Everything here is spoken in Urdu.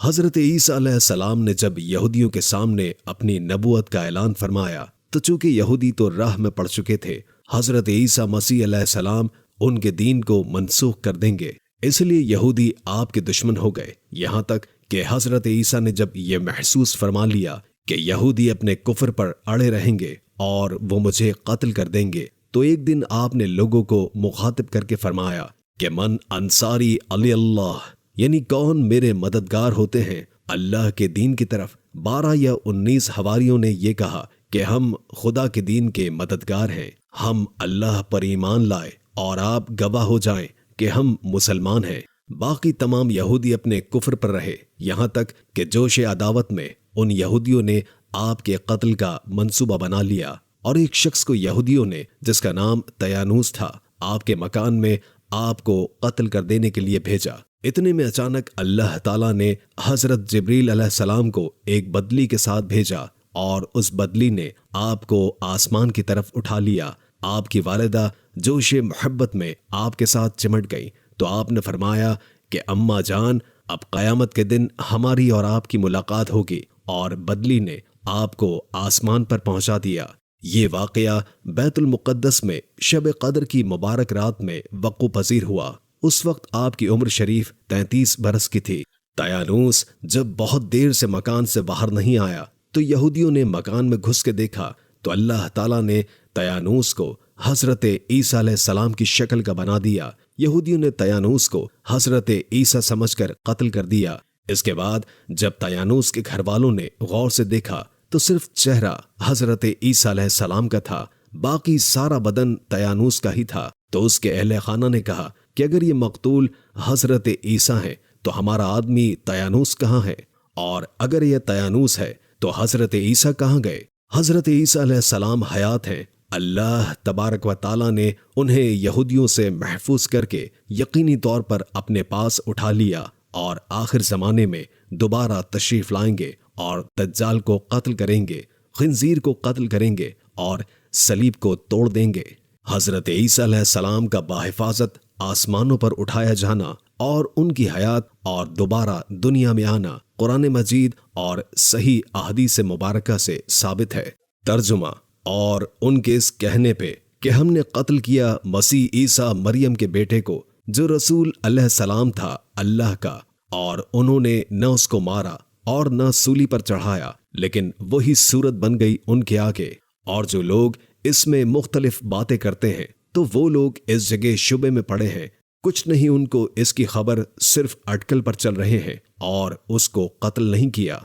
حضرت عیسیٰ علیہ السلام نے جب یہودیوں کے سامنے اپنی نبوت کا اعلان فرمایا تو چونکہ یہودی تو راہ میں پڑ چکے تھے، حضرت عیسیٰ مسیح علیہ السلام ان کے دین کو منسوخ کر دیں گے، اس لیے یہودی آپ کے دشمن ہو گئے، یہاں تک کہ حضرت عیسیٰ نے جب یہ محسوس فرما لیا کہ یہودی اپنے کفر پر اڑے رہیں گے اور وہ مجھے قتل کر دیں گے، تو ایک دن آپ نے لوگوں کو مخاطب کر کے فرمایا کہ من انصاری علی اللہ، یعنی کون میرے مددگار ہوتے ہیں اللہ کے دین کی طرف۔ 12 یا 19 حواریوں نے یہ کہا کہ ہم خدا کے دین کے مددگار ہیں، ہم اللہ پر ایمان لائے اور آپ گواہ ہو جائیں کہ ہم مسلمان ہیں۔ باقی تمام یہودی اپنے کفر پر رہے، یہاں تک کہ جوش عداوت میں ان یہودیوں نے آپ کے قتل کا منصوبہ بنا لیا، اور ایک شخص کو یہودیوں نے جس کا نام تیانوس تھا آپ کے مکان میں آپ کو قتل کر دینے کے لیے بھیجا۔ اتنے میں اچانک اللہ تعالیٰ نے حضرت جبریل علیہ السلام کو ایک بدلی کے ساتھ بھیجا، اور اس بدلی نے آپ کو آسمان کی طرف اٹھا لیا۔ آپ کی والدہ جوش محبت میں آپ کے ساتھ چمٹ گئی تو آپ نے فرمایا کہ اماں جان، اب قیامت کے دن ہماری اور آپ کی ملاقات ہوگی، اور بدلی نے آپ کو آسمان پر پہنچا دیا۔ یہ واقعہ بیت المقدس میں شب قدر کی مبارک رات میں وقوع پذیر ہوا۔ اس وقت آپ کی عمر شریف 33 برس کی تھی۔ تیانوس جب بہت دیر سے مکان سے باہر نہیں آیا تو یہودیوں نے مکان میں گھس کے دیکھا تو اللہ تعالیٰ نے تیانوس کو حضرت عیسیٰ علیہ السلام کی شکل کا بنا دیا۔ یہودیوں نے تیانوس کو حضرت عیسیٰ سمجھ کر قتل کر دیا۔ اس کے بعد جب تیانوس کے گھر والوں نے غور سے دیکھا تو صرف چہرہ حضرت عیسیٰ علیہ السلام کا تھا، باقی سارا بدن تیانوس کا ہی تھا۔ تو اس کے اہل خانہ نے کہا کہ اگر یہ مقتول حضرت عیسیٰ ہیں تو ہمارا آدمی تیانوس کہاں ہے؟ اور اگر یہ تیانوس ہے تو حضرت عیسیٰ کہاں گئے؟ حضرت عیسیٰ علیہ السلام حیات ہیں۔ اللہ تبارک و تعالیٰ نے انہیں یہودیوں سے محفوظ کر کے یقینی طور پر اپنے پاس اٹھا لیا، اور آخر زمانے میں دوبارہ تشریف لائیں گے اور دجال کو قتل کریں گے، خنزیر کو قتل کریں گے اور صلیب کو توڑ دیں گے۔ حضرت عیسیٰ علیہ السلام کا بحفاظت آسمانوں پر اٹھایا جانا اور ان کی حیات اور دوبارہ دنیا میں آنا قرآن مجید اور صحیح احادیث مبارکہ سے ثابت ہے۔ ترجمہ: اور ان کے اس کہنے پہ کہ ہم نے قتل کیا مسیح عیسیٰ مریم کے بیٹے کو جو رسول علیہ السلام تھا اللہ کا، اور انہوں نے نہ اس کو مارا اور نہ سولی پر چڑھایا، لیکن وہی صورت بن گئی ان کے آگے۔ اور جو لوگ اس میں مختلف باتیں کرتے ہیں تو وہ لوگ اس جگہ شبے میں پڑے ہیں، کچھ نہیں ان کو اس کی خبر، صرف اٹکل پر چل رہے ہیں اور اس کو قتل نہیں کیا۔